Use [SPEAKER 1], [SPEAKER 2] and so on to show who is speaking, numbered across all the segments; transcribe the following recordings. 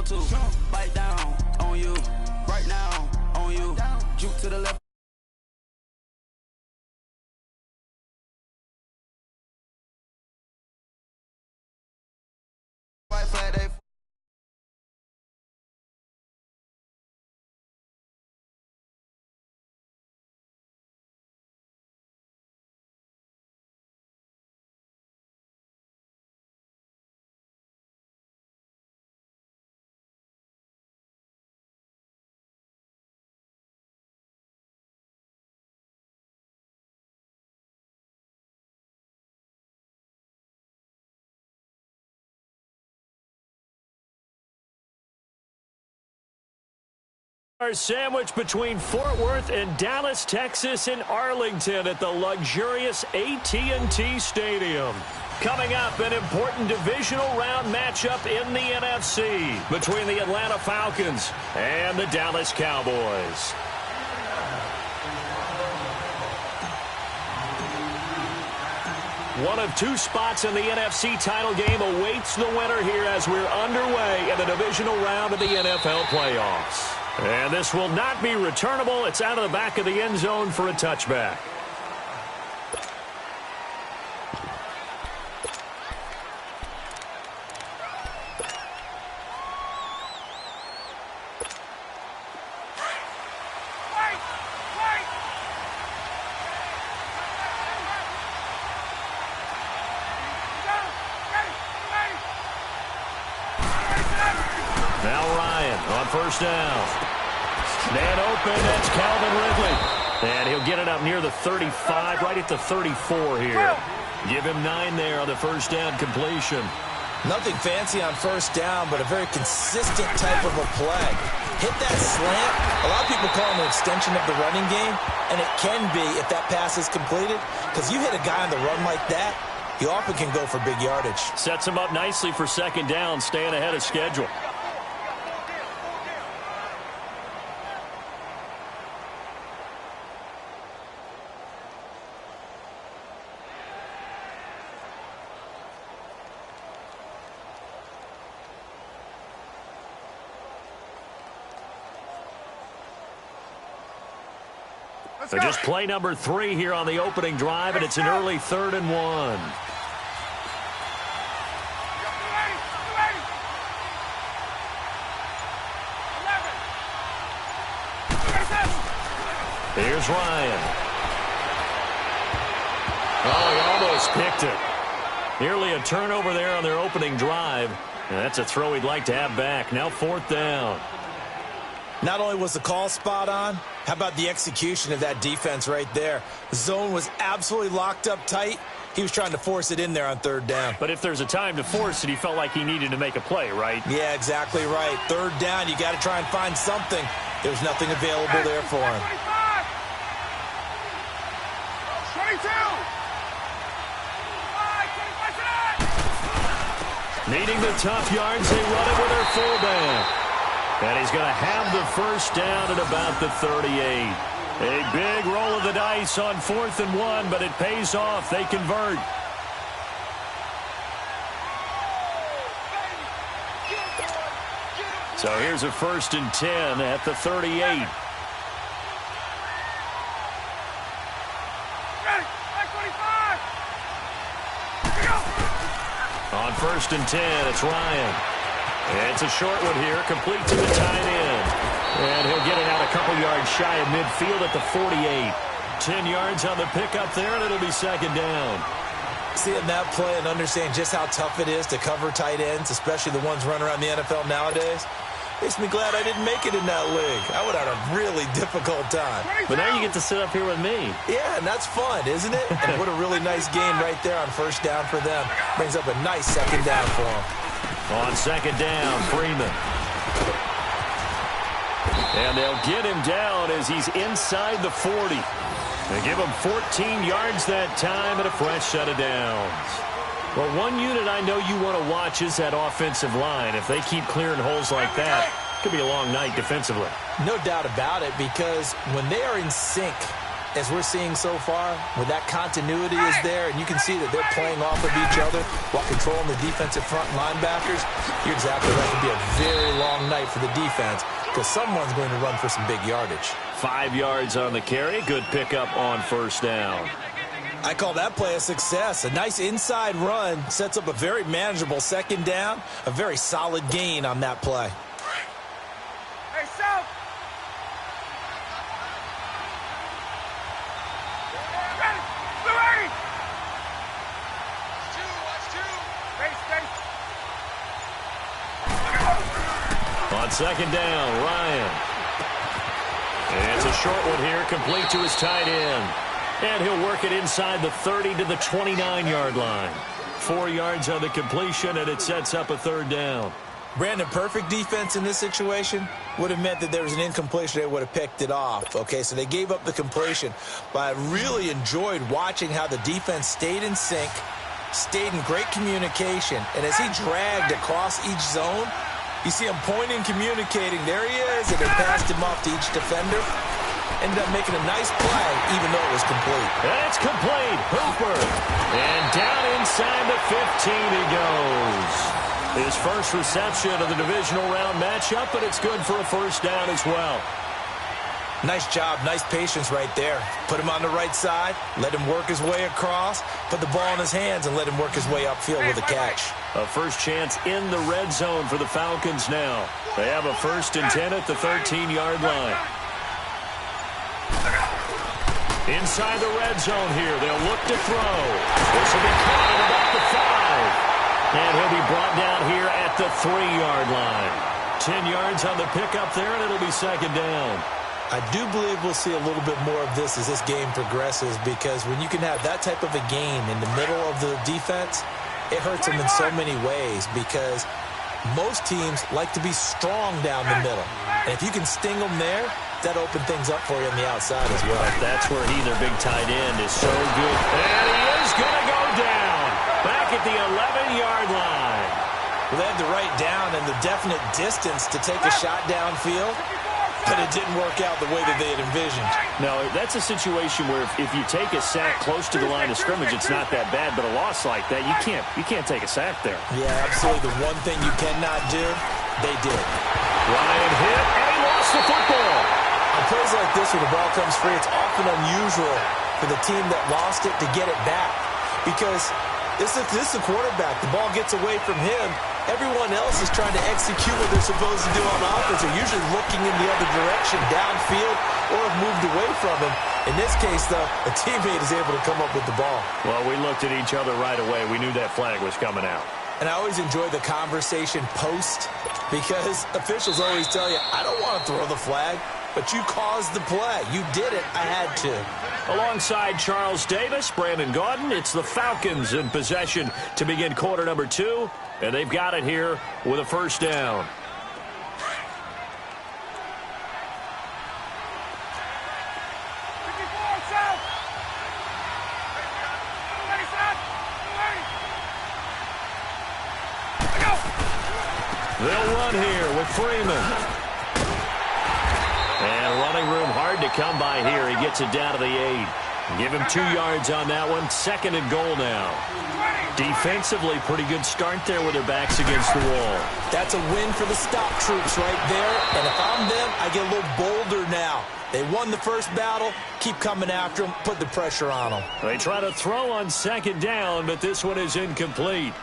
[SPEAKER 1] to bite down on you right now on you. Juke to the left. White flag, they
[SPEAKER 2] Sandwiched between Fort Worth and Dallas, Texas in Arlington at the luxurious AT&T Stadium. Coming up, an important divisional round matchup in the NFC between the Atlanta Falcons and the Dallas Cowboys. One of two spots in the NFC title game awaits the winner here as we're underway in the divisional round of the NFL playoffs. And this will not be returnable. It's out of the back of the end zone for a touchback. First down. Man open, that's Calvin Ridley. And he'll get it up near the 35, right at the 34 here. Give him 9 there on the first down completion.
[SPEAKER 3] Nothing fancy on first down, but a very consistent type of a play. Hit that slant. A lot of people call it an extension of the running game, and it can be if that pass is completed, because you hit a guy on the run like that, he often can go for big yardage.
[SPEAKER 2] Sets him up nicely for second down, staying ahead of schedule. So just play number 3 here on the opening drive, and it's an early 3rd and 1. Here's Ryan. Oh, he almost picked it. Nearly a turnover there on their opening drive. And that's a throw he'd like to have back. Now 4th down.
[SPEAKER 3] Not only was the call spot on, how about the execution of that defense right there? The zone was absolutely locked up tight. He was trying to force it in there on 3rd down.
[SPEAKER 2] But if there's a time to force it, he felt like he needed to make a play, right?
[SPEAKER 3] Yeah, exactly right. 3rd down, you got to try and find something. There was nothing available there for him.
[SPEAKER 2] 22. Needing the tough yards, they run it with their fullback. And he's going to have the first down at about the 38. A big roll of the dice on 4th and 1, but it pays off. They convert. So here's a 1st and 10 at the 38. On 1st and 10, it's Ryan. It's a short one here, complete to the tight end. And he'll get it out a couple yards shy of midfield at the 48. 10 yards on the pickup there, and it'll be second down.
[SPEAKER 3] Seeing that play and understanding just how tough it is to cover tight ends, especially the ones running around the NFL nowadays, makes me glad I didn't make it in that league. I would have had a really difficult time.
[SPEAKER 2] But now you get to sit up here with me.
[SPEAKER 3] Yeah, and that's fun, isn't it? And what a really nice game right there on first down for them. Brings up a nice second down for them.
[SPEAKER 2] On second down, Freeman. And they'll get him down as he's inside the 40. They give him 14 yards that time and a fresh set of downs. Well, one unit I know you want to watch is that offensive line. If they keep clearing holes like that, it could be a long night defensively.
[SPEAKER 3] No doubt about it, because when they are in sync, as we're seeing so far, when that continuity is there and you can see that they're playing off of each other while controlling the defensive front linebackers, you're exactly right. It could be a very long night for the defense because someone's going to run for some big yardage.
[SPEAKER 2] 5 yards on the carry. Good pickup on first down.
[SPEAKER 3] I call that play a success. A nice inside run sets up a very manageable second down. A very solid gain on that play.
[SPEAKER 4] Hey, South!
[SPEAKER 2] On second down, Ryan. And it's a short one here, complete to his tight end. And he'll work it inside the 30 to the 29-yard line. 4 yards on the completion, and it sets up a third down.
[SPEAKER 3] Brandon, perfect defense in this situation would have meant that there was an incompletion. They would have picked it off. Okay, so they gave up the completion. But I really enjoyed watching how the defense stayed in sync, stayed in great communication. And as he dragged across each zone, you see him pointing, communicating. There he is, and they passed him off to each defender. Ended up making a nice play, even though it was complete.
[SPEAKER 2] And it's complete. Hooper. And down inside the 15 he goes. His first reception of the divisional round matchup, but it's good for a first down as well.
[SPEAKER 3] Nice job, nice patience right there. Put him on the right side, let him work his way across, put the ball in his hands, and let him work his way upfield with a catch.
[SPEAKER 2] A first chance in the red zone for the Falcons now. They have a 1st and 10 at the 13-yard line. Inside the red zone here, they'll look to throw. This will be caught at about the 5. And he'll be brought down here at the 3-yard line. 10 yards on the pickup there, and it'll be second down.
[SPEAKER 3] I do believe we'll see a little bit more of this as this game progresses, because when you can have that type of a game in the middle of the defense, it hurts them in so many ways, because most teams like to be strong down the middle. And if you can sting them there, that opens things up for you on the outside as well.
[SPEAKER 2] That's where their big tight end, is so good. And he is going to go down back at the 11-yard line.
[SPEAKER 3] Well, they had the right down and the definite distance to take a shot downfield, but it didn't work out the way that they had envisioned.
[SPEAKER 2] No, that's a situation where if you take a sack close to the line of scrimmage, it's not that bad, but a loss like that, you can't take a sack there.
[SPEAKER 3] Yeah, absolutely. The one thing you cannot do, they did.
[SPEAKER 2] Ryan hit, and he lost the football.
[SPEAKER 3] On plays like this where the ball comes free, it's often unusual for the team that lost it to get it back, because this is the quarterback. The ball gets away from him. Everyone else is trying to execute what they're supposed to do on offense. They're usually looking in the other direction, downfield, or have moved away from him. In this case, though, a teammate is able to come up with the ball.
[SPEAKER 2] Well, we looked at each other right away. We knew that flag was coming out.
[SPEAKER 3] And I always enjoy the conversation post, because officials always tell you, I don't want to throw the flag, but you caused the play. You did it. I had to.
[SPEAKER 2] Alongside Charles Davis, Brandon Gaudin, it's the Falcons in possession to begin quarter number 2. And they've got it here with a first down. They'll run here with Freeman. And running room hard to come by here. He gets it down to the 8. Give him 2 yards on that one. 2nd and goal now. Defensively, pretty good start there with their backs against the wall.
[SPEAKER 3] That's a win for the stop troops right there. And if I'm them, I get a little bolder now. They won the first battle. Keep coming after them. Put the pressure on them.
[SPEAKER 2] They try to throw on 2nd down, but this one is incomplete.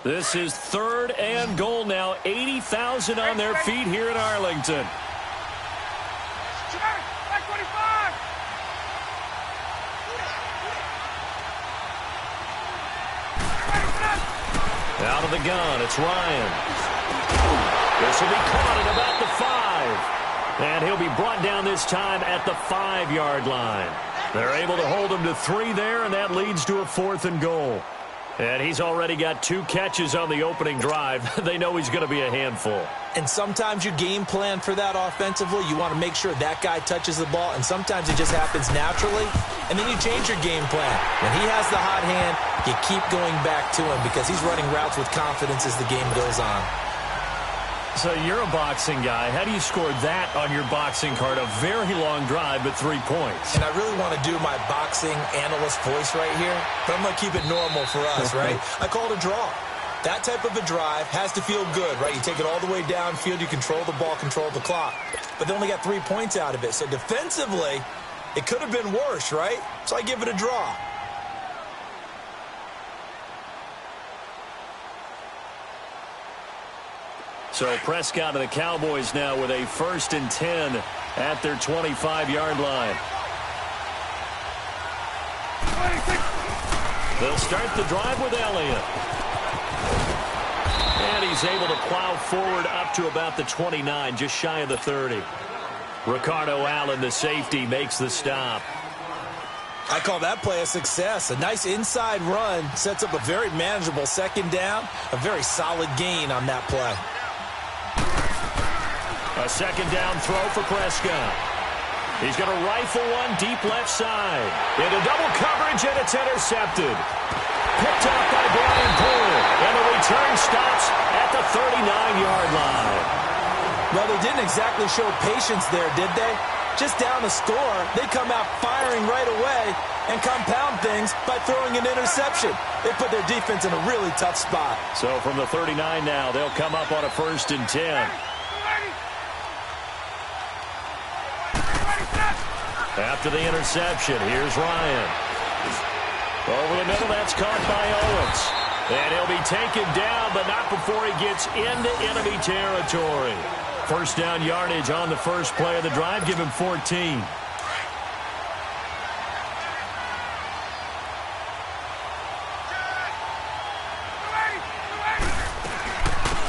[SPEAKER 2] This is 3rd and goal now. 80,000 on their feet here in Arlington. Out of the gun, it's Ryan. This will be caught at about the 5. And he'll be brought down this time at the 5-yard line. They're able to hold him to 3 there, and that leads to a 4th and goal. And he's already got 2 catches on the opening drive. They know he's going to be a handful.
[SPEAKER 3] And sometimes you game plan for that offensively. You want to make sure that guy touches the ball, and sometimes it just happens naturally. And then you change your game plan. When he has the hot hand, you keep going back to him because he's running routes with confidence as the game goes on.
[SPEAKER 2] So you're a boxing guy. How do you score that on your boxing card? A very long drive, but 3 points.
[SPEAKER 3] And I really want to do my boxing analyst voice right here, but I'm going to keep it normal for us, right? I call it a draw. That type of a drive has to feel good, right? You take it all the way downfield, you control the ball, control the clock. But they only got 3 points out of it. So defensively, it could have been worse, right? So I give it a draw.
[SPEAKER 2] So Prescott and the Cowboys now with a 1st and 10 at their 25-yard line. They'll start the drive with Elliott. And he's able to plow forward up to about the 29, just shy of the 30. Ricardo Allen, the safety, makes the stop.
[SPEAKER 3] I call that play a success. A nice inside run sets up a very manageable 2nd down. A very solid gain on that play.
[SPEAKER 2] A 2nd down throw for Prescott. He's going to rifle one deep left side. Into double coverage, and it's intercepted. Picked up by Brian Poole. And the return stops at the 39-yard line.
[SPEAKER 3] Well, they didn't exactly show patience there, did they? Just down a score, they come out firing right away and compound things by throwing an interception. They put their defense in a really tough spot.
[SPEAKER 2] So from the 39 now, they'll come up on a 1st and 10. After the interception, here's Ryan. Over the middle, that's caught by Owens. And he'll be taken down, but not before he gets into enemy territory. 1st down yardage on the first play of the drive. Give him 14.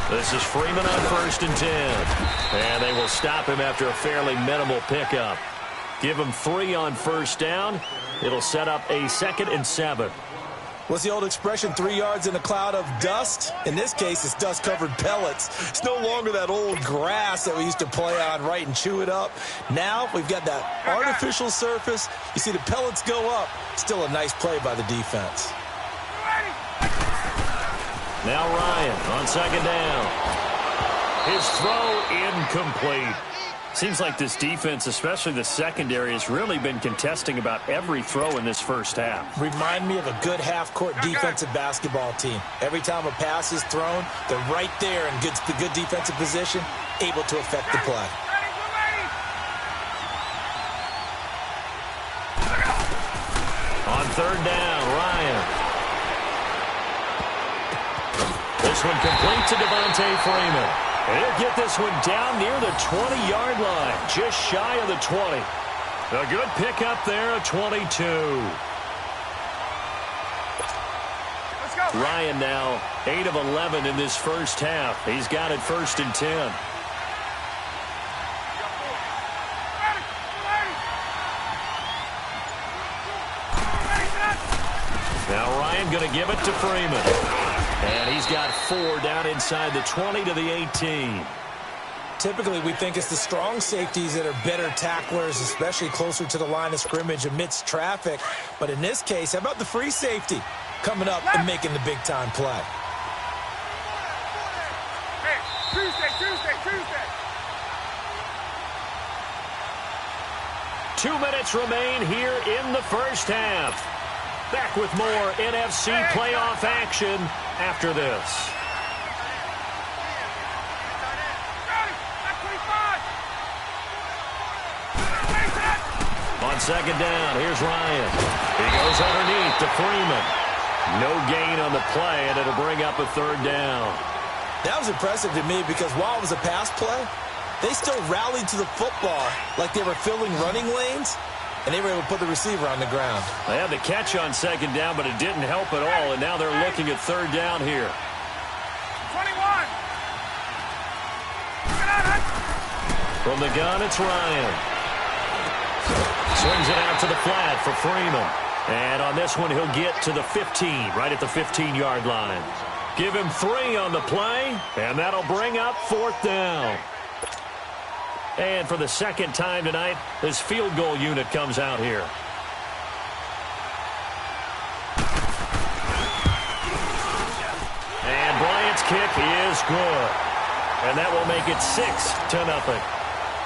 [SPEAKER 2] This is Freeman on 1st and 10. And they will stop him after a fairly minimal pickup. Give him 3 on 1st down. It'll set up a 2nd and 7.
[SPEAKER 3] What's the old expression, 3 yards in a cloud of dust? In this case, it's dust-covered pellets. It's no longer that old grass that we used to play on, right, and chew it up. Now we've got that artificial surface. You see the pellets go up. Still a nice play by the defense.
[SPEAKER 2] Now Ryan on 2nd down. His throw incomplete. Seems like this defense, especially the secondary, has really been contesting about every throw in this first half.
[SPEAKER 3] Remind me of a good half-court defensive basketball team. Every time a pass is thrown, they're right there in the good defensive position, able to affect the play.
[SPEAKER 2] On 3rd down, Ryan. This one complete to Devontae Freeman. And he'll get this one down near the 20-yard line, just shy of the 20. A good pickup there, a 22.
[SPEAKER 4] Let's go.
[SPEAKER 2] Ryan now 8 of 11 in this first half. He's got it 1st and 10. Now Ryan going to give it to Freeman. And he's got 4 down inside the 20 to the 18.
[SPEAKER 3] Typically, we think it's the strong safeties that are better tacklers, especially closer to the line of scrimmage amidst traffic. But in this case, how about the free safety coming up and making the big-time play?
[SPEAKER 4] Hey, Tuesday.
[SPEAKER 2] 2 minutes remain here in the first half. Back with more NFC playoff action after this. On 2nd down, here's Ryan. He goes underneath to Freeman. No gain on the play, and it'll bring up a 3rd down.
[SPEAKER 3] That was impressive to me because while it was a pass play, they still rallied to the football like they were filling running lanes, and they were able to put the receiver on the ground.
[SPEAKER 2] They had the catch on 2nd down, but it didn't help at all, and now they're looking at 3rd down here.
[SPEAKER 4] 21.
[SPEAKER 2] From the gun, it's Ryan. Swings it out to the flat for Freeman. And on this one, he'll get to the 15, right at the 15-yard line. Give him 3 on the play, and that'll bring up 4th down. And for the 2nd time tonight, this field goal unit comes out here. And Bryant's kick is good. And that will make it 6-0.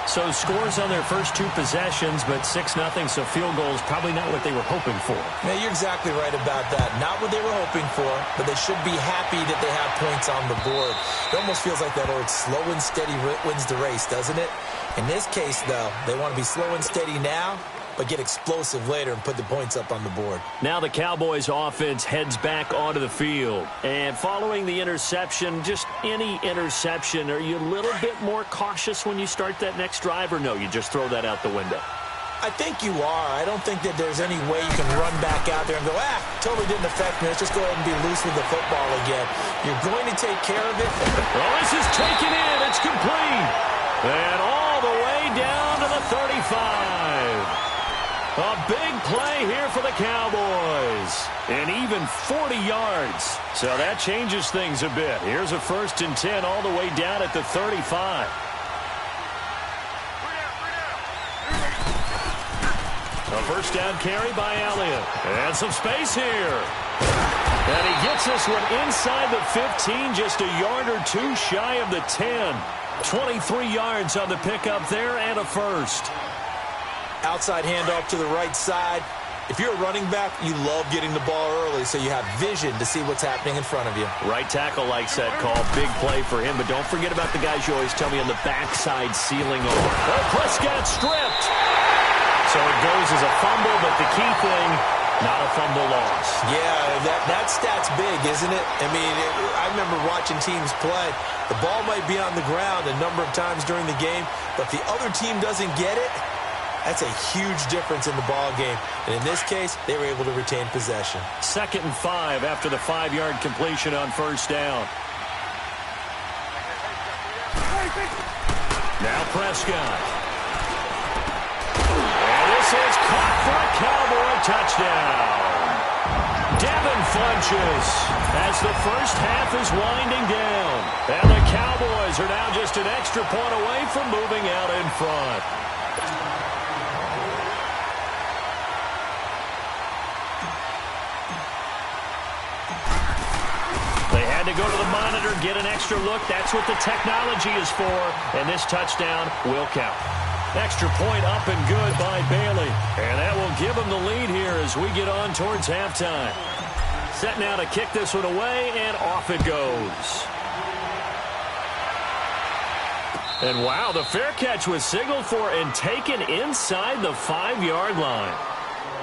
[SPEAKER 2] So scores on their first 2 possessions, but 6-0, so field goals probably not what they were hoping for.
[SPEAKER 3] Yeah, you're exactly right about that. Not what they were hoping for, but they should be happy that they have points on the board. It almost feels like that old slow and steady wins the race, doesn't it? In this case, though, they want to be slow and steady now, but get explosive later and put the points up on the board.
[SPEAKER 2] Now the Cowboys offense heads back onto the field. And following the interception, just any interception, are you a little bit more cautious when you start that next drive, or no, you just throw that out the window?
[SPEAKER 3] I think you are. I don't think that there's any way you can run back out there and go, totally didn't affect me. Let's just go ahead and be loose with the football again. You're going to take care of it.
[SPEAKER 2] Well, this is taken in. It's complete. And all the way down to the 35. A big play here for the Cowboys. And even 40 yards. So that changes things a bit. Here's a 1st and 10 all the way down at the 35. A first down carry by Elliott. And some space here. And he gets this one inside the 15, just a yard or 2 shy of the 10. 23 yards on the pickup there and a first.
[SPEAKER 3] Outside handoff to the right side. If you're a running back, you love getting the ball early so you have vision to see what's happening in front of you.
[SPEAKER 2] Right tackle likes that call. Big play for him, but don't forget about the guys you always tell me on the backside sealing over. Oh, Prescott stripped. So it goes as a fumble, but the key thing, not a fumble loss.
[SPEAKER 3] Yeah, that stat's big, isn't it? I mean, I remember watching teams play. The ball might be on the ground a number of times during the game, but if the other team doesn't get it, that's a huge difference in the ball game. And in this case, they were able to retain possession.
[SPEAKER 2] 2nd and 5 after the 5-yard completion on first down. Now Prescott. And this is caught for a Cowboy touchdown. Devin flinches as the first half is winding down. And the Cowboys are now just an extra point away from moving out in front. To go to the monitor, get an extra look. That's what the technology is for. And this touchdown will count. Extra point up and good by Bailey. And that will give them the lead here as we get on towards halftime. Set now to kick this one away, and off it goes. And wow, the fair catch was signaled for and taken inside the 5-yard line.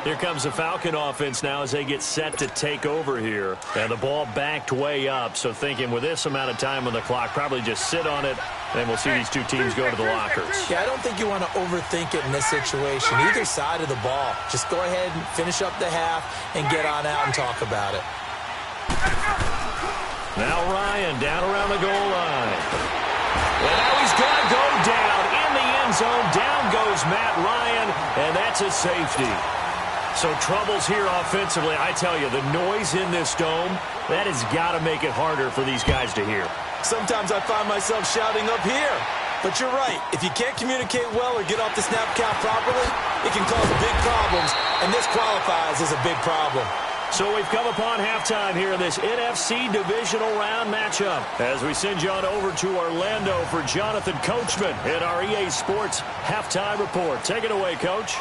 [SPEAKER 2] Here comes the Falcon offense now as they get set to take over here. And the ball backed way up, so thinking with this amount of time on the clock, probably just sit on it, and we'll see these two teams go to the lockers.
[SPEAKER 3] Yeah, I don't think you want to overthink it in this situation. Either side of the ball. Just go ahead and finish up the half and get on out and talk about it.
[SPEAKER 2] Now Ryan down around the goal line. And now he's going to go down in the end zone. Down goes Matt Ryan, and that's a safety. So troubles here offensively. I tell you, the noise in this dome, that has got to make it harder for these guys to hear.
[SPEAKER 3] Sometimes I find myself shouting up here. But you're right. If you can't communicate well or get off the snap count properly, it can cause big problems. And this qualifies as a big problem.
[SPEAKER 2] So we've come upon halftime here in this NFC divisional round matchup. As we send you on over to Orlando for Jonathan Coachman in our EA Sports halftime report. Take it away, Coach.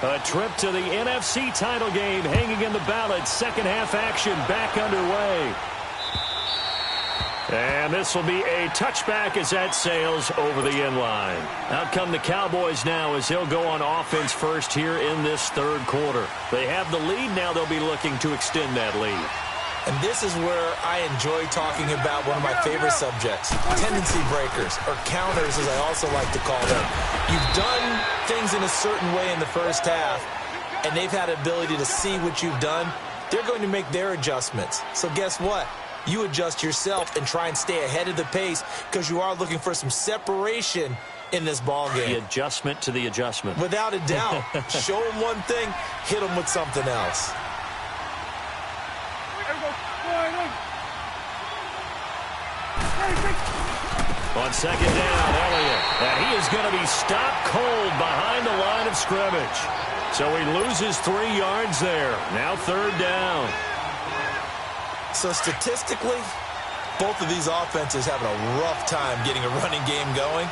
[SPEAKER 2] A trip to the NFC title game hanging in the balance. Second half action back underway. And this will be a touchback as that sails over the end line. Out come the Cowboys now as they'll go on offense first here in this third quarter. They have the lead now. They'll be looking to extend that lead.
[SPEAKER 3] And this is where I enjoy talking about one of my favorite subjects, tendency breakers, or counters as I also like to call them. You've done things in a certain way in the first half, and they've had the ability to see what you've done. They're going to make their adjustments. So guess what? You adjust yourself and try and stay ahead of the pace because you are looking for some separation in this ball game.
[SPEAKER 2] The adjustment to the adjustment.
[SPEAKER 3] Without a doubt. Show them one thing, hit them with something else.
[SPEAKER 2] On second down, Elliott. And he is going to be stopped cold behind the line of scrimmage. So he loses 3 yards there. Now third down.
[SPEAKER 3] So statistically, Both of these offenses having a rough time getting a running game going.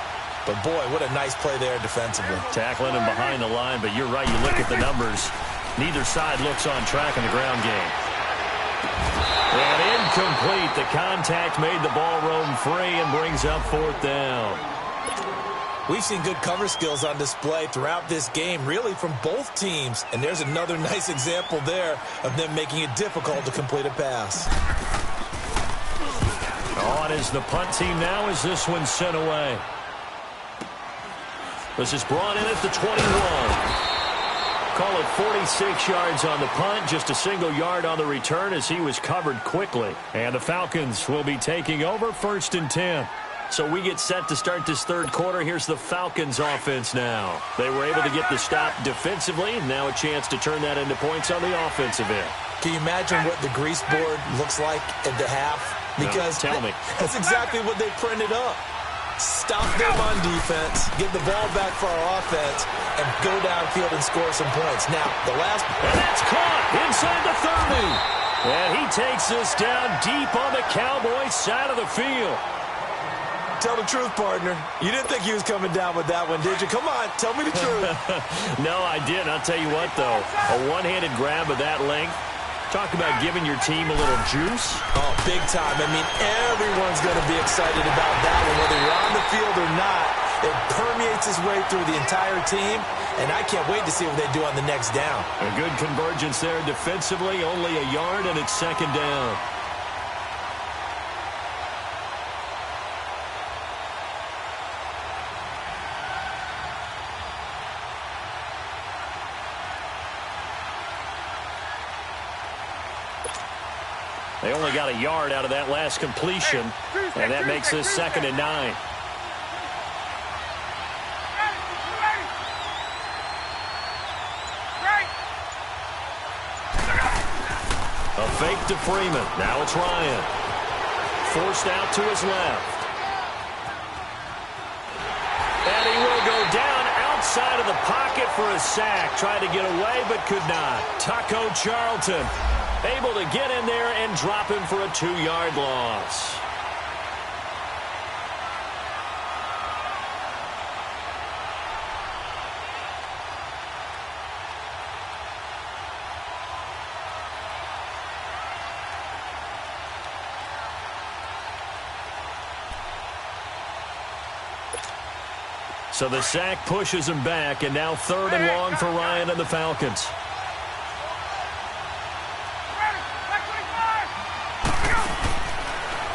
[SPEAKER 3] But, boy, what a nice play there defensively.
[SPEAKER 2] Tackling him behind the line, but you're right. You look at the numbers. Neither side looks on track in the ground game. And incomplete. The contact made the ball roam free and brings up 4th down.
[SPEAKER 3] We've seen good cover skills on display throughout this game, really from both teams. And there's another nice example there of them making it difficult to complete a pass.
[SPEAKER 2] On is the punt team now as this one's sent away. This is brought in at the 21. Call it 46 yards on the punt, just a single yard on the return as he was covered quickly. And the Falcons will be taking over 1st and 10. So we get set to start this 3rd quarter. Here's the Falcons offense now. They were able to get the stop defensively, and now a chance to turn that into points on the offensive end.
[SPEAKER 3] Can you imagine what the grease board looks like at the half? Because
[SPEAKER 2] tell me.
[SPEAKER 3] That's exactly what they printed up. Stop them on defense, get the ball back for our offense, and go downfield and score some points. Now, the last...
[SPEAKER 2] And that's caught inside the 30. And he takes this down deep on the Cowboys side of the field.
[SPEAKER 3] Tell the truth, partner. You didn't think he was coming down with that one, did you? Come on, tell me the truth.
[SPEAKER 2] No, I didn't. I'll tell you what, though. A one-handed grab of that length. Talk about giving your team a little juice.
[SPEAKER 3] Oh, big time. I mean, everyone's going to be excited about that one, whether you're on the field or not. It permeates its way through the entire team, and I can't wait to see what they do on the next down.
[SPEAKER 2] A good convergence there defensively, only a yard, and it's 2nd down. They only got a yard out of that last completion, and that makes this 2nd and 9. A fake to Freeman. Now it's Ryan. Forced out to his left. And he will go down outside of the pocket for a sack. Tried to get away, but could not. Taco Charlton able to get in there and drop him for a 2-yard loss. So the sack pushes him back, and now 3rd and long for Ryan and the Falcons.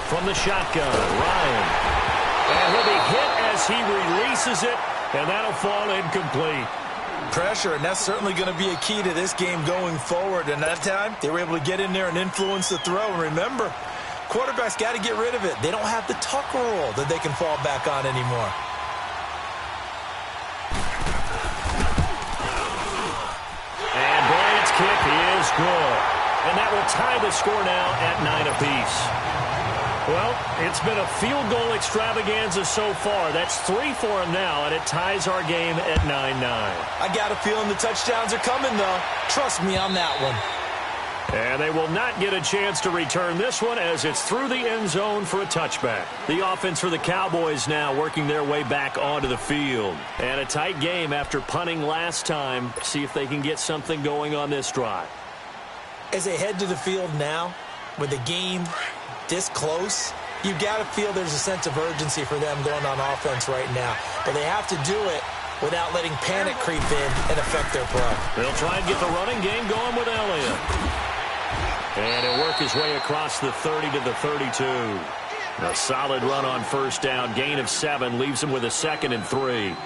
[SPEAKER 2] From the shotgun, Ryan. And he'll be hit as he releases it, and that'll fall incomplete.
[SPEAKER 3] Pressure, and that's certainly going to be a key to this game going forward. And that time, they were able to get in there and influence the throw. And remember, quarterbacks got to get rid of it. They don't have the tuck rule that they can fall back on anymore.
[SPEAKER 2] And Bryant's kick is good. And that will tie the score now at 9 apiece. Well, it's been a field goal extravaganza so far. That's 3 for him now, and it ties our game at 9-9.
[SPEAKER 3] I got a feeling the touchdowns are coming, though. Trust me on that one.
[SPEAKER 2] And they will not get a chance to return this one as it's through the end zone for a touchback. The offense for the Cowboys now working their way back onto the field. And a tight game after punting last time. See if they can get something going on this drive.
[SPEAKER 3] As they head to the field now, with the game this close, you got to feel there's a sense of urgency for them going on offense right now. But they have to do it without letting panic creep in and affect their play.
[SPEAKER 2] They'll try and get the running game going with Elliott. And he'll work his way across the 30 to the 32. A solid run on 1st down. Gain of 7 leaves him with a 2nd and 3.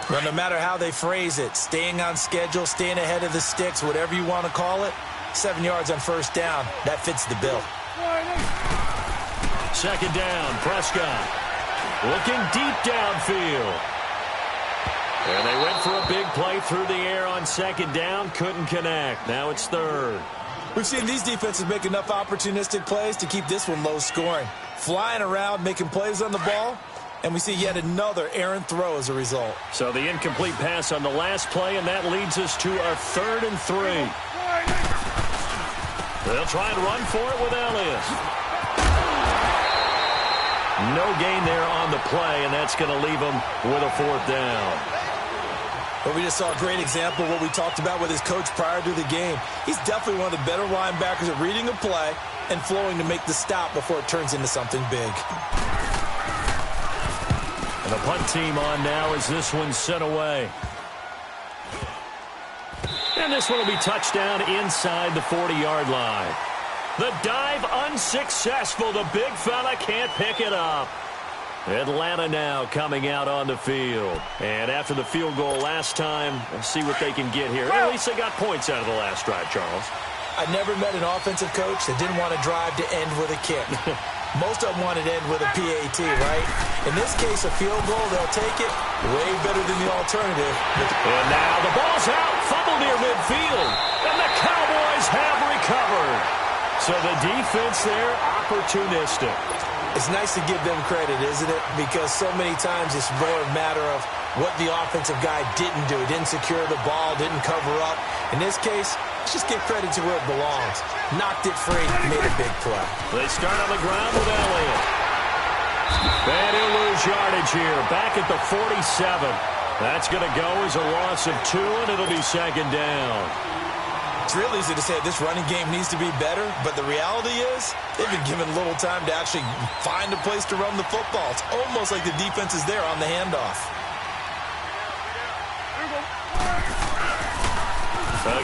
[SPEAKER 3] Well, no matter how they phrase it, staying on schedule, staying ahead of the sticks, whatever you want to call it, 7 yards on 1st down, that fits the bill.
[SPEAKER 2] 2nd down, Prescott. Looking deep downfield. And they went for a big play through the air on 2nd down. Couldn't connect. Now it's 3rd.
[SPEAKER 3] We've seen these defenses make enough opportunistic plays to keep this one low scoring. Flying around, making plays on the ball, and we see yet another errant throw as a result.
[SPEAKER 2] So the incomplete pass on the last play, and that leads us to our 3rd and 3. They'll try and run for it with Elliott. No gain there on the play, and that's going to leave him with a 4th down.
[SPEAKER 3] But we just saw a great example of what we talked about with his coach prior to the game. He's definitely one of the better linebackers at reading a play and flowing to make the stop before it turns into something big.
[SPEAKER 2] And the punt team on now as this one's sent away. And this one will be touchdown inside the 40-yard line. The dive unsuccessful. The big fella can't pick it up. Atlanta now coming out on the field. And after the field goal last time, let's see what they can get here. At least they got points out of the last drive, Charles.
[SPEAKER 3] I never met an offensive coach that didn't want to drive to end with a kick. Most of them wanted to end with a PAT, right? In this case, a field goal, they'll take it. Way better than the alternative.
[SPEAKER 2] And now the ball's out. Fumble near midfield. And the Cowboys have recovered. So the defense there, opportunistic.
[SPEAKER 3] It's nice to give them credit, isn't it? Because so many times it's more a matter of what the offensive guy didn't do. Didn't secure the ball, didn't cover up. In this case, let's just give credit to where it belongs. Knocked it free, made a big play.
[SPEAKER 2] They start on the ground with Elliott. And he'll lose yardage here. Back at the 47. That's going to go as a loss of 2, and it'll be 2nd down.
[SPEAKER 3] It's real easy to say this running game needs to be better, but the reality is they've been given little time to actually find a place to run the football. It's almost like the defense is there on the handoff.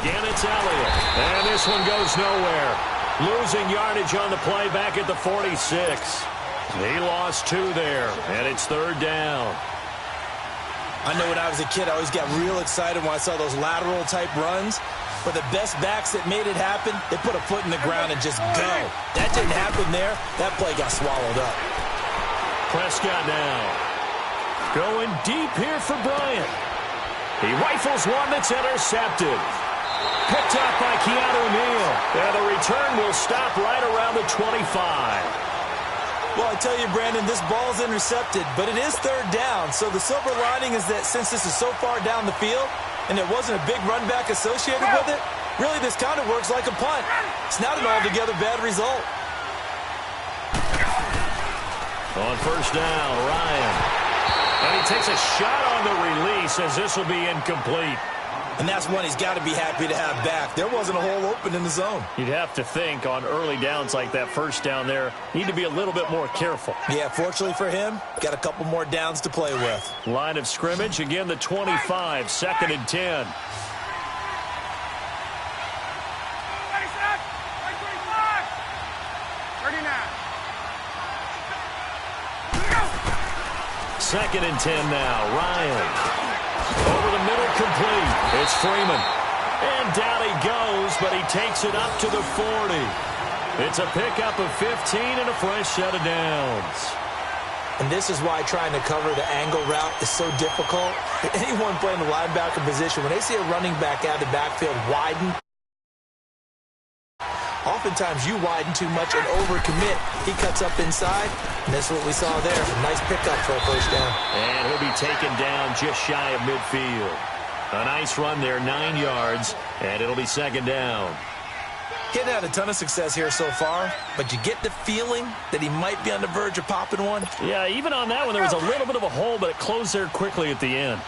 [SPEAKER 2] Again, it's Elliott. And this one goes nowhere. Losing yardage on the play back at the 46. He lost 2 there, and it's 3rd down.
[SPEAKER 3] I know when I was a kid, I always got real excited when I saw those lateral-type runs. But the best backs that made it happen, they put a foot in the ground and just go. That didn't happen there. That play got swallowed up.
[SPEAKER 2] Prescott now. Going deep here for Bryant. He rifles one that's intercepted. Picked up by Keanu Neal. And the return will stop right around the 25.
[SPEAKER 3] Well, I tell you, Brandon, this ball's intercepted, but it is 3rd down. So the silver lining is that since this is so far down the field, and there wasn't a big run back associated with it, really this kind of works like a punt. It's not an altogether bad result.
[SPEAKER 2] On 1st down, Ryan. And he takes a shot on the release as this will be incomplete.
[SPEAKER 3] And that's one he's got to be happy to have back. There wasn't a hole open in the zone.
[SPEAKER 2] You'd have to think on early downs like that 1st down there, need to be a little bit more careful.
[SPEAKER 3] Yeah, fortunately for him, got a couple more downs to play with.
[SPEAKER 2] Line of scrimmage, again the 25, 2nd and 10. Second and 10 now. Ryan. Over the middle, complete. It's Freeman. And down he goes, but he takes it up to the 40. It's a pickup of 15 and a fresh set of downs.
[SPEAKER 3] And this is why trying to cover the angle route is so difficult. Anyone playing the linebacker position, when they see a running back out of the backfield widen, oftentimes you widen too much and overcommit. He cuts up inside, and that's what we saw there. A nice pickup for a 1st down.
[SPEAKER 2] And he'll be taken down just shy of midfield. A nice run there, 9 yards, and it'll be 2nd down.
[SPEAKER 3] He hadn't had a ton of success here so far, but you get the feeling that he might be on the verge of popping one.
[SPEAKER 2] Yeah, even on that one, there was a little bit of a hole, but it closed there quickly at the end.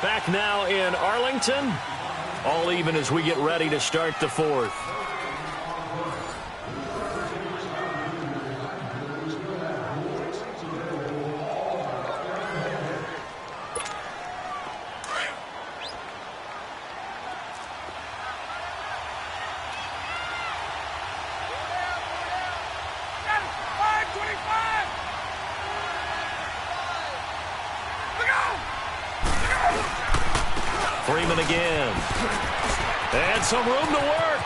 [SPEAKER 2] Back now in Arlington. All even as we get ready to start the 4th. Freeman again. And some room to work.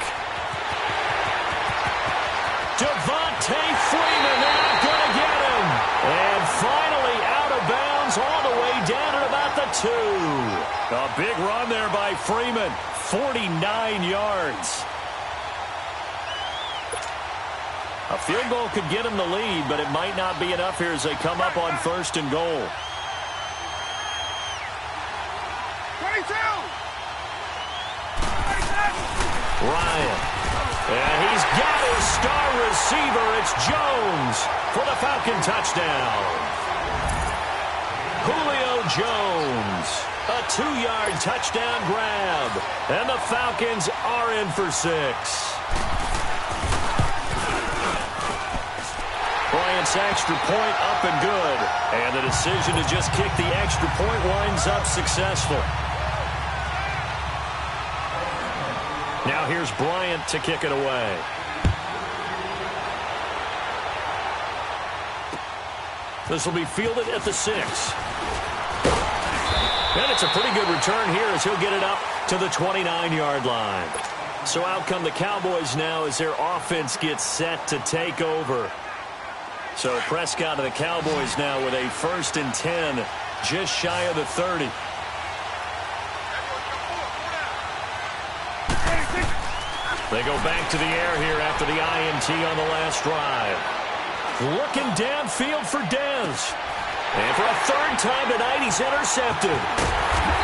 [SPEAKER 2] Devontae Freeman now going to get him. And finally out of bounds all the way down at about the 2. A big run there by Freeman. 49 yards. A field goal could get him the lead, but it might not be enough here as they come up on 1st and goal.
[SPEAKER 4] 22.
[SPEAKER 2] Ryan. And he's got his star receiver. It's Jones for the Falcon touchdown. Julio Jones, a 2-yard touchdown grab. And the Falcons are in for 6. Bryant's extra point up and good. And the decision to just kick the extra point winds up successful. Now here's Bryant to kick it away. This will be fielded at the 6. And it's a pretty good return here as he'll get it up to the 29-yard line. So out come the Cowboys now as their offense gets set to take over. So Prescott and the Cowboys now with a 1st and 10, just shy of the 30. They go back to the air here after the INT on the last drive. Looking downfield for Dez. And for a 3rd time tonight, he's intercepted.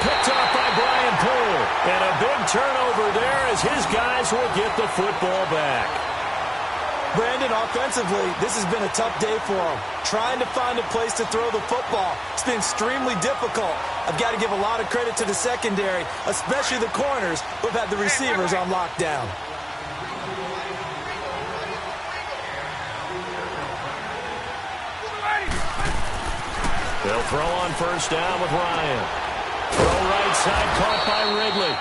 [SPEAKER 2] Picked off by Brian Poole. And a big turnover there as his guys will get the football back.
[SPEAKER 3] Brandon, offensively, this has been a tough day for him. Trying to find a place to throw the football. It's been extremely difficult. I've got to give a lot of credit to the secondary, especially the corners who have had the receivers on lockdown.
[SPEAKER 2] They'll throw on 1st down with Ryan. Throw right side caught by Ridley.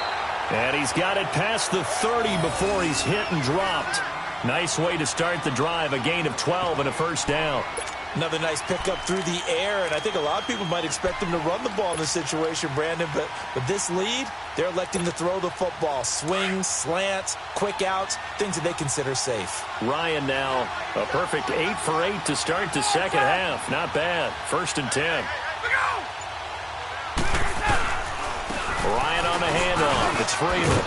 [SPEAKER 2] And he's got it past the 30 before he's hit and dropped. Nice way to start the drive, a gain of 12 and a 1st down.
[SPEAKER 3] Another nice pickup through the air, and I think a lot of people might expect him to run the ball in this situation, Brandon, but with this lead, they're electing to throw the football. Swings, slants, quick outs, things that they consider safe.
[SPEAKER 2] Ryan now, a perfect 8 for 8 to start the second half. Not bad. 1st and 10. Ryan on the handoff. It's Freeman.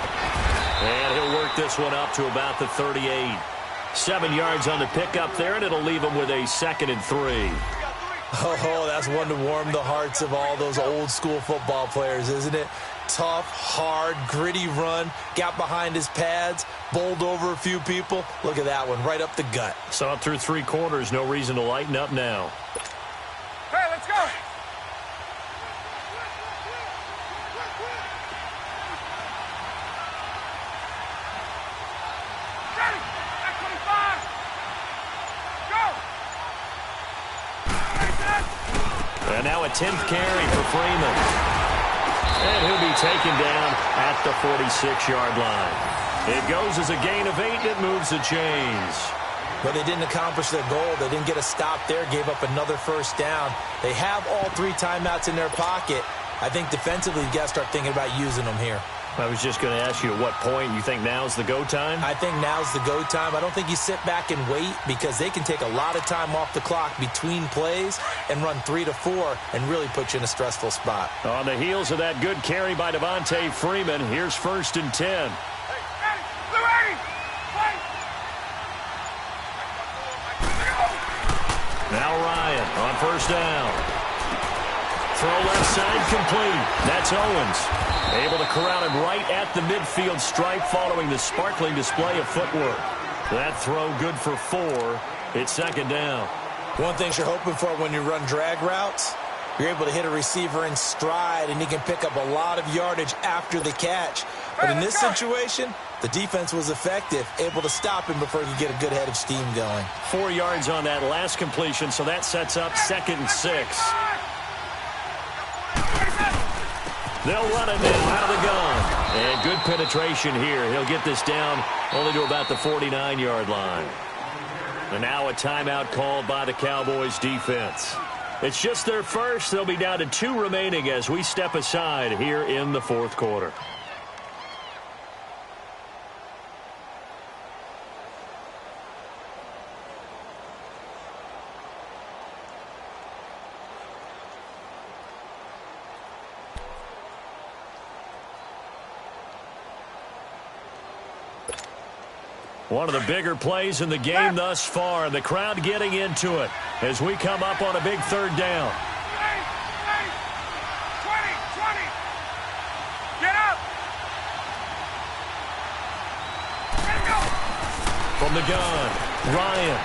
[SPEAKER 2] And he'll work this one up to about the 38. 7 yards on the pickup there, and it'll leave him with a 2nd and 3.
[SPEAKER 3] Oh, that's one to warm the hearts of all those old-school football players, isn't it? Tough, hard, gritty run, got behind his pads, bowled over a few people. Look at that one, right up the gut.
[SPEAKER 2] Saw it through 3 quarters, no reason to lighten up now.
[SPEAKER 4] Hey, let's go.
[SPEAKER 2] And now a 10th carry for Freeman. And he'll be taken down at the 46-yard line. It goes as a gain of 8, and it moves the chains.
[SPEAKER 3] But they didn't accomplish their goal. They didn't get a stop there, gave up another 1st down. They have all 3 timeouts in their pocket. I think defensively, you got to start thinking about using them here.
[SPEAKER 2] I was just going to ask you at what point you think now's the go time?
[SPEAKER 3] I think now's the go time. I don't think you sit back and wait because they can take a lot of time off the clock between plays and run 3 to 4 and really put you in a stressful spot.
[SPEAKER 2] On the heels of that good carry by Devontae Freeman, here's 1st and 10. Now Ryan on 1st down. Throw left side complete. That's Owens. Able to corral him right at the midfield stripe following the sparkling display of footwork. That throw good for 4. It's 2nd down.
[SPEAKER 3] One thing you're hoping for when you run drag routes, you're able to hit a receiver in stride and he can pick up a lot of yardage after the catch. But in this situation, the defense was effective, able to stop him before he could get a good head of steam going.
[SPEAKER 2] 4 yards on that last completion, so that sets up 2nd and 6. They'll run it now out of the gun. And good penetration here. He'll get this down only to about the 49-yard line. And now a timeout called by the Cowboys defense. It's just their first. They'll be down to 2 remaining as we step aside here in the 4th quarter. One of the bigger plays in the game thus far. The crowd getting into it as we come up on a big 3rd down.
[SPEAKER 4] 20. Get up.
[SPEAKER 2] From the gun, Ryan.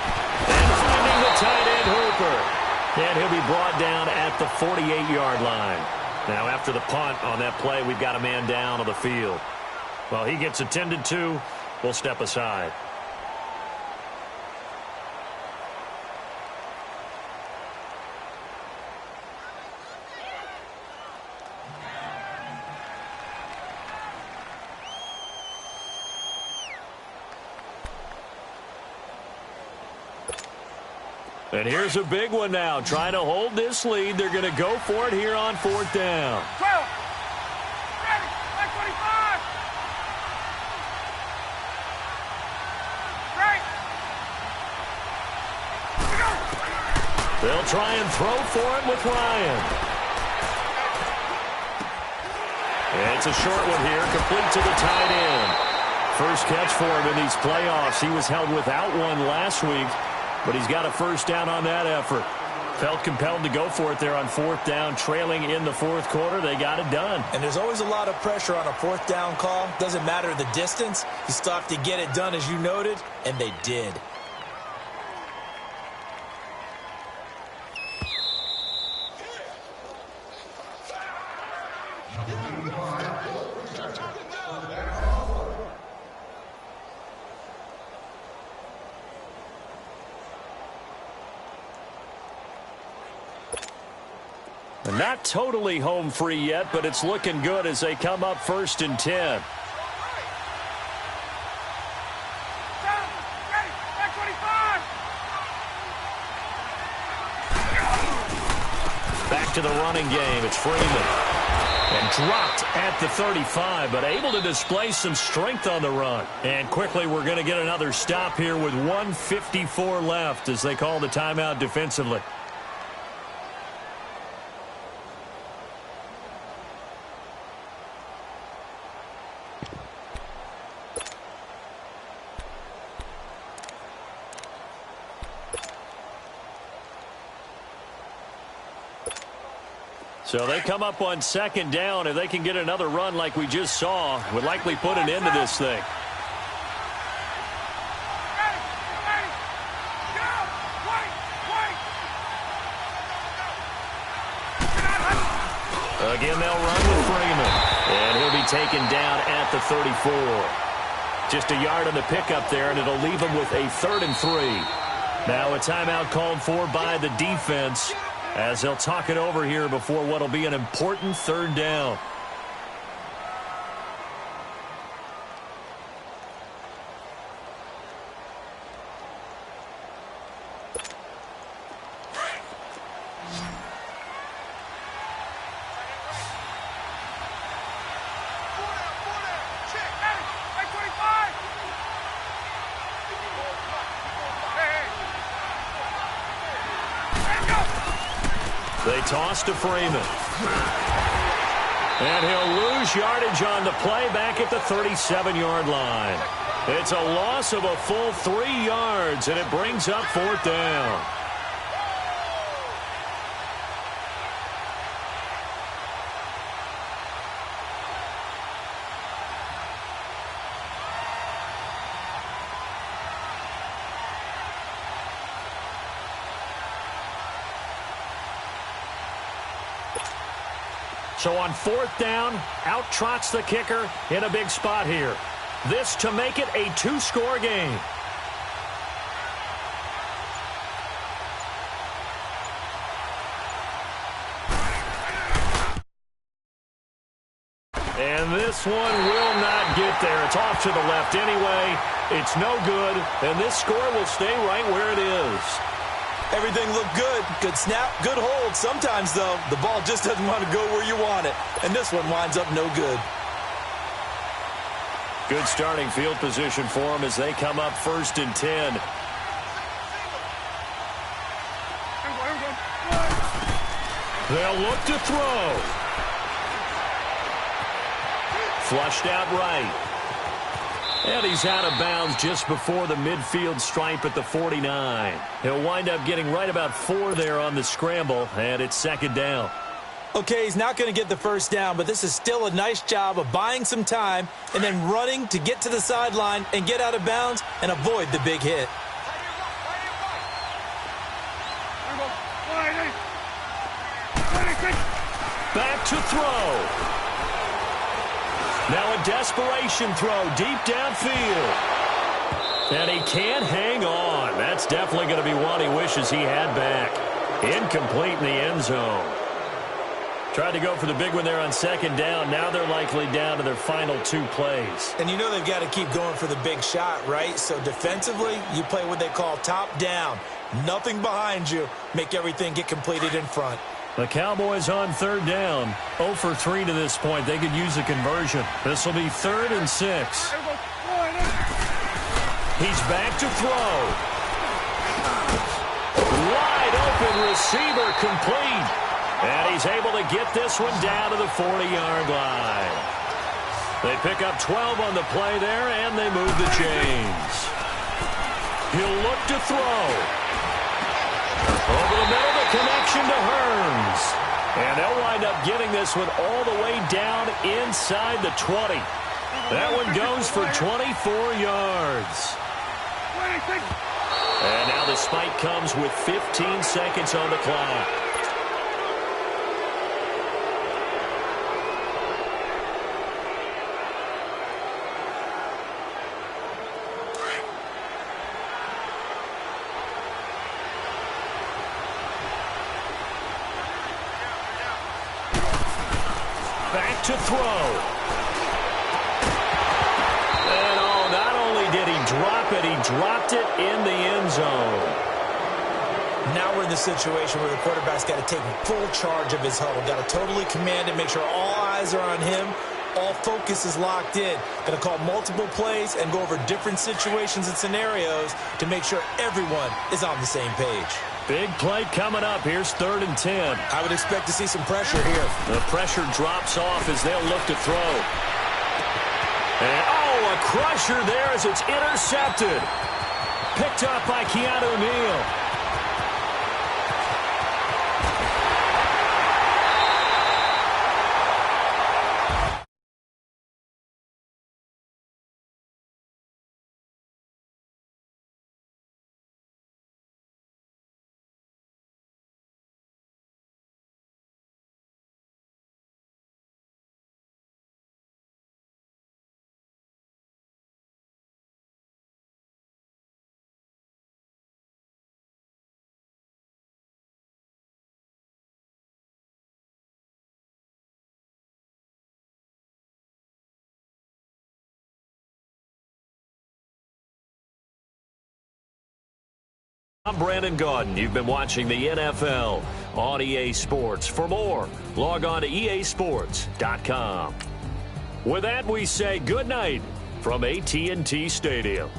[SPEAKER 2] And finding the tight end, Hooper. And he'll be brought down at the 48-yard line. Now, after the punt on that play, we've got a man down on the field. Well, he gets attended to. We'll step aside. And here's a big one now. Trying to hold this lead. They're going to go for it here on 4th down.
[SPEAKER 4] 12. Ready. Back 25. Right.
[SPEAKER 2] They'll try and throw for it with Ryan. It's a short one here, complete to the tight end. First catch for him in these playoffs. He was held without one last week, but he's got a first down on that effort. Felt compelled to go for it there on 4th down, trailing in the 4th quarter. They got it done.
[SPEAKER 3] And there's always a lot of pressure on a 4th down call. Doesn't matter the distance. You still have to get it done, as you noted, and they did.
[SPEAKER 2] Not totally home free yet, but it's looking good as they come up 1st and 10. Back to the running game. It's Freeman. And dropped at the 35, but able to display some strength on the run. And quickly we're going to get another stop here with 1:54 left as they call the timeout defensively. So they come up on 2nd down. If they can get another run like we just saw, would likely put an end to this thing. Again, they'll run with Freeman. And he'll be taken down at the 34. Just a yard on the pickup there, and it'll leave him with a 3rd and 3. Now a timeout called for by the defense, as they'll talk it over here before what will be an important 3rd down. They toss to Freeman. And he'll lose yardage on the play back at the 37-yard line. It's a loss of a full 3 yards, and it brings up 4th down. So on 4th down, out trots the kicker in a big spot here. This to make it a 2-score game. And this one will not get there. It's off to the left anyway. It's no good, and this score will stay right where it is.
[SPEAKER 3] Everything looked good. Good snap, good hold. Sometimes, though, the ball just doesn't want to go where you want it. And this one winds up no good.
[SPEAKER 2] Good starting field position for them as they come up 1st and 10. They'll look to throw. Flushed out right. And he's out of bounds just before the midfield stripe at the 49. He'll wind up getting right about 4 there on the scramble, and it's 2nd down.
[SPEAKER 3] Okay, he's not going to get the first down, but this is still a nice job of buying some time and then running to get to the sideline and get out of bounds and avoid the big hit.
[SPEAKER 2] Back to throw. Now a desperation throw deep downfield. And he can't hang on. That's definitely going to be one he wishes he had back. Incomplete in the end zone. Tried to go for the big one there on second down. Now they're likely down to their final 2 plays.
[SPEAKER 3] And you know they've got to keep going for the big shot, right? So defensively, you play what they call top down. Nothing behind you. Make everything get completed in front.
[SPEAKER 2] The Cowboys on third down. 0 for 3 to this point. They could use a conversion. This will be 3rd and 6. He's back to throw. Wide open receiver complete. And he's able to get this one down to the 40-yard line. They pick up 12 on the play there, and they move the chains. He'll look to throw. Over the middle, the connection to Hearns. And they'll wind up getting this one all the way down inside the 20. That one goes for 24 yards. And now the spike comes with 15 seconds on the clock. Back to throw. And not only did he drop it, he dropped it in the end zone.
[SPEAKER 3] Now we're in the situation where the quarterback's got to take full charge of his huddle. Got to totally command it, make sure all eyes are on him. All focus is locked in. Going to call multiple plays and go over different situations and scenarios to make sure everyone is on the same page.
[SPEAKER 2] Big play coming up. Here's 3rd and 10.
[SPEAKER 3] I would expect to see some pressure here.
[SPEAKER 2] The pressure drops off as they'll look to throw. And, a crusher there as it's intercepted. Picked up by Keanu Neal. I'm Brandon Gaudin. You've been watching the NFL on EA Sports. For more, log on to easports.com. With that, we say good night from AT&T Stadium.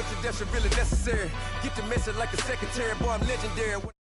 [SPEAKER 5] introduction really necessary. Get the message like a secretary, boy, I'm legendary.